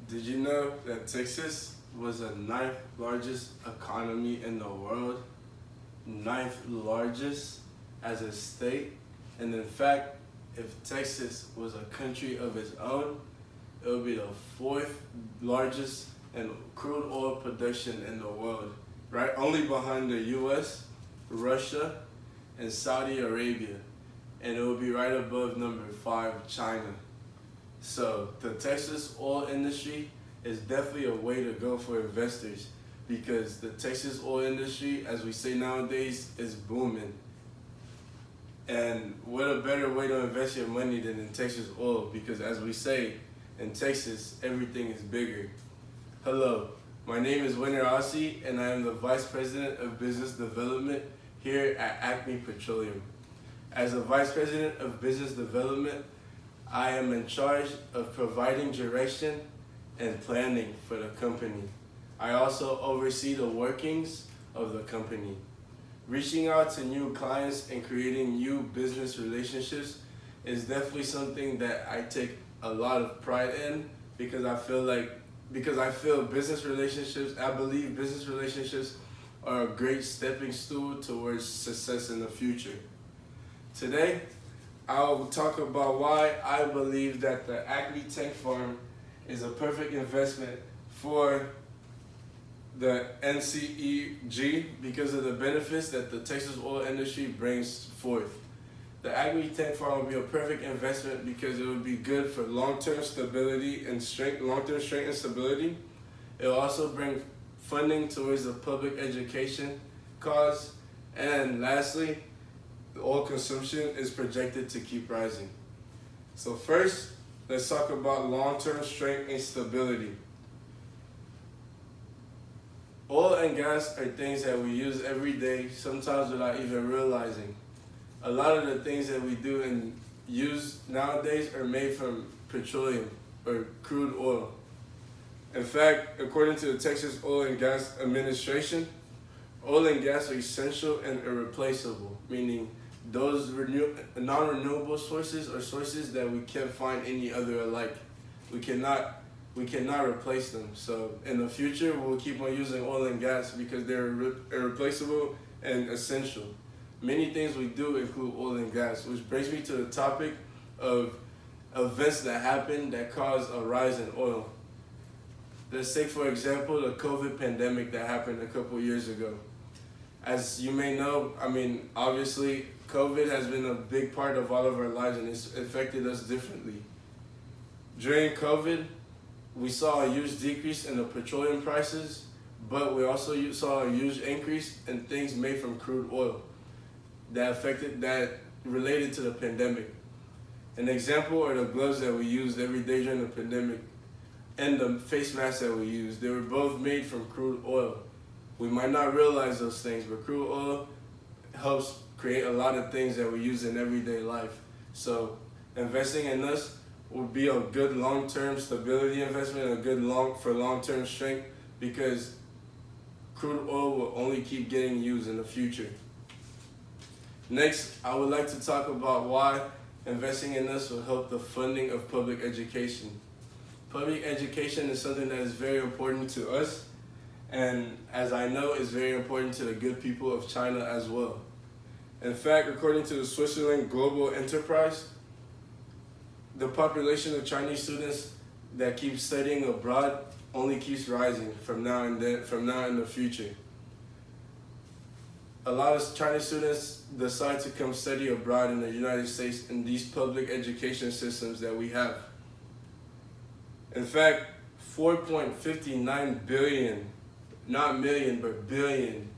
Did you know that Texas was the ninth largest economy in the world? Ninth largest as a state. And in fact, if Texas was a country of its own, it would be the fourth largest in crude oil production in the world, right? Only behind the US, Russia, and Saudi Arabia. And it would be right above number 5, China. So the Texas oil industry is definitely a way to go for investors because the Texas oil industry, as we say nowadays, is booming. And what a better way to invest your money than in Texas oil, because as we say, in Texas, everything is bigger. Hello, my name is Winter Ossie, and I am the Vice President of Business Development here at Acme Petroleum. As a Vice President of Business Development, I am in charge of providing direction and planning for the company. I also oversee the workings of the company. Reaching out to new clients and creating new business relationships is definitely something that I take a lot of pride in because I feel business relationships, I believe business relationships are a great stepping stool towards success in the future. Today, I'll talk about why I believe that the Acme Tank Farm is a perfect investment for the NCEG because of the benefits that the Texas oil industry brings forth. The Acme Tank Farm will be a perfect investment because it would be good for long-term stability and strength, long-term strength and stability. It will also bring funding towards the public education cause. And lastly, the oil consumption is projected to keep rising. So first, let's talk about long-term strength and stability. Oil and gas are things that we use every day, sometimes without even realizing. A lot of the things that we do and use nowadays are made from petroleum or crude oil. In fact, according to the Texas Oil and Gas Administration, oil and gas are essential and irreplaceable, meaning those non-renewable sources are sources that we can't find any other alike. We cannot replace them. So in the future, we'll keep on using oil and gas because they're irreplaceable and essential. Many things we do include oil and gas, which brings me to the topic of events that happen that cause a rise in oil. Let's take, for example, the COVID pandemic that happened a couple years ago. As you may know, obviously, COVID has been a big part of all of our lives and it's affected us differently. During COVID, we saw a huge decrease in the petroleum prices, but we also saw a huge increase in things made from crude oil that related to the pandemic. An example are the gloves that we used every day during the pandemic and the face masks that we used. They were both made from crude oil. We might not realize those things, but crude oil helps create a lot of things that we use in everyday life. So investing in us would be a good long-term stability investment, a good long-term strength, because crude oil will only keep getting used in the future. Next, I would like to talk about why investing in us will help the funding of public education. Public education is something that is very important to us, and as I know, is very important to the good people of China as well. In fact, according to the Switzerland Global Enterprise, the population of Chinese students that keep studying abroad only keeps rising from now in the future. A lot of Chinese students decide to come study abroad in the United States in these public education systems that we have. In fact, 4.59 billion, not million, but billion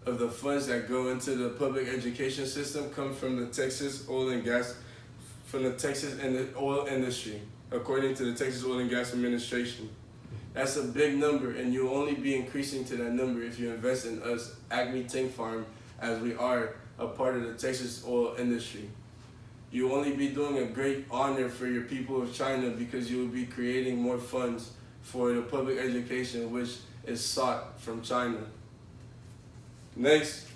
of the funds that go into the public education system come from the Texas oil and gas, from the Texas and the oil industry, according to the Texas Oil and Gas Administration. That's a big number, and you'll only be increasing to that number if you invest in us, Acme Tank Farm, as we are a part of the Texas oil industry. You'll only be doing a great honor for your people of China because you will be creating more funds for the public education which is sought from China. Next,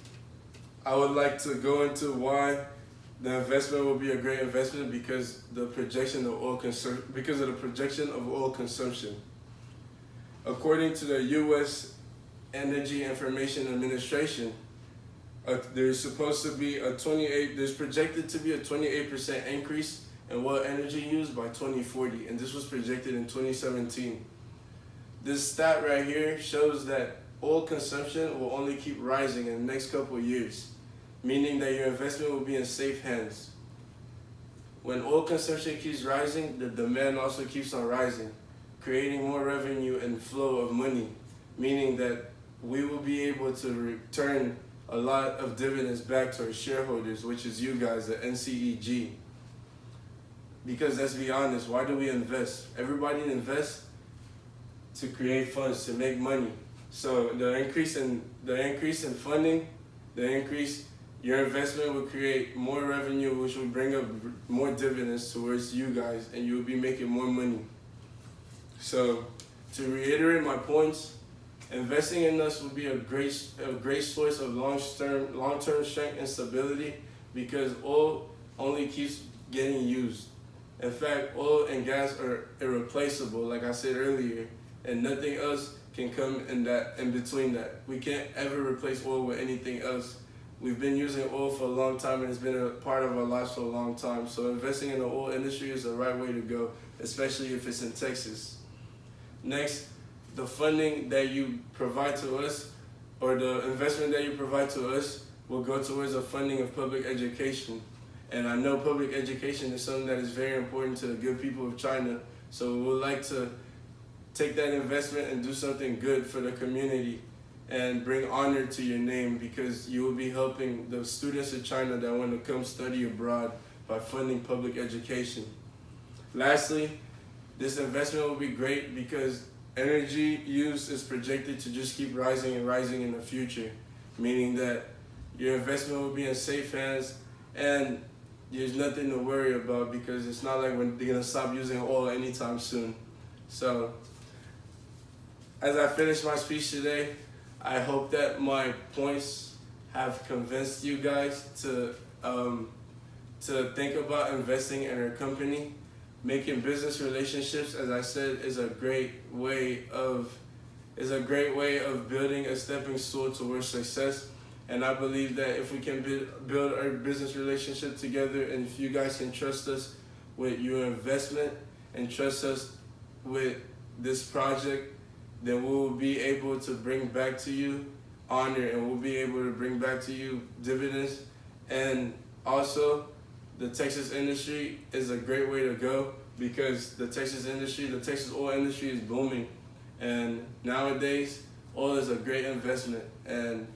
I would like to go into why the investment will be a great investment because of the projection of oil consumption. According to the U.S. Energy Information Administration, there's projected to be a 28% increase in world energy use by 2040, and this was projected in 2017. This stat right here shows that oil consumption will only keep rising in the next couple of years, meaning that your investment will be in safe hands. When oil consumption keeps rising, the demand also keeps on rising, creating more revenue and flow of money, meaning that we will be able to return a lot of dividends back to our shareholders, which is you guys, the NCEG. Because let's be honest, why do we invest? Everybody invests to create funds, to make money. So the increase in funding, your investment will create more revenue, which will bring up more dividends towards you guys, and you will be making more money. So to reiterate my points, investing in us will be a great source of long-term strength and stability, because oil only keeps getting used. In fact, oil and gas are irreplaceable, like I said earlier, and nothing else can come in between that. We can't ever replace oil with anything else. We've been using oil for a long time, and it's been a part of our lives for a long time. So investing in the oil industry is the right way to go, especially if it's in Texas. Next, the funding that you provide to us, or the investment that you provide to us, will go towards the funding of public education. And I know public education is something that is very important to the good people of China. So we would like to take that investment and do something good for the community and bring honor to your name, because you will be helping the students of China that want to come study abroad by funding public education. Lastly, this investment will be great because energy use is projected to just keep rising and rising in the future, meaning that your investment will be in safe hands and there's nothing to worry about, because it's not like they're gonna stop using oil anytime soon. So, as I finish my speech today, I hope that my points have convinced you guys to think about investing in our company. Making business relationships, as I said, is a great way of building a stepping stool towards success. And I believe that if we can build our business relationship together, and if you guys can trust us with your investment and trust us with this project, then we will be able to bring back to you honor, and we'll be able to bring back to you dividends. And also, the Texas industry is a great way to go, because the Texas oil industry is booming. And nowadays, oil is a great investment. And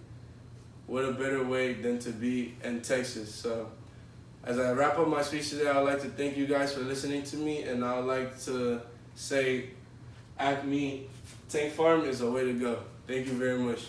what a better way than to be in Texas. So as I wrap up my speech today, I would like to thank you guys for listening to me, and I would like to say Acme Tank Farm is a way to go. Thank you very much.